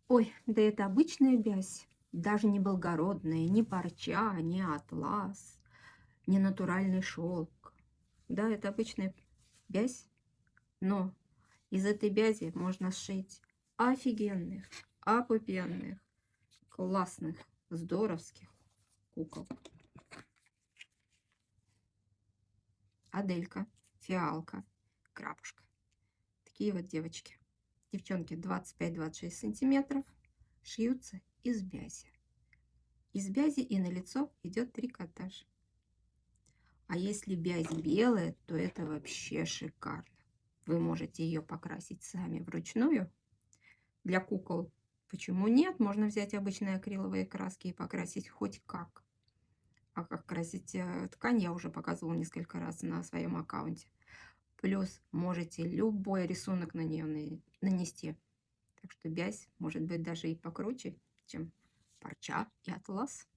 Ой, да это обычная бязь. Даже не благородная, не парча, не атлас, не натуральный шелк. Да, это обычная бязь, но из этой бязи можно сшить офигенных, опупенных, классных, здоровских кукол. Аделька, фиалка, крапушка. Такие вот девочки. Девчонки 25-26 сантиметров шьются из бязи. Из бязи и на лицо идет трикотаж. А если бязь белая, то это вообще шикарно. Вы можете ее покрасить сами вручную. Для кукол почему нет? Можно взять обычные акриловые краски и покрасить хоть как. А как красить ткань я уже показывала несколько раз на своем аккаунте. Плюс можете любой рисунок на нее нанести. Так что бязь может быть даже и покруче, чем парча и атлас.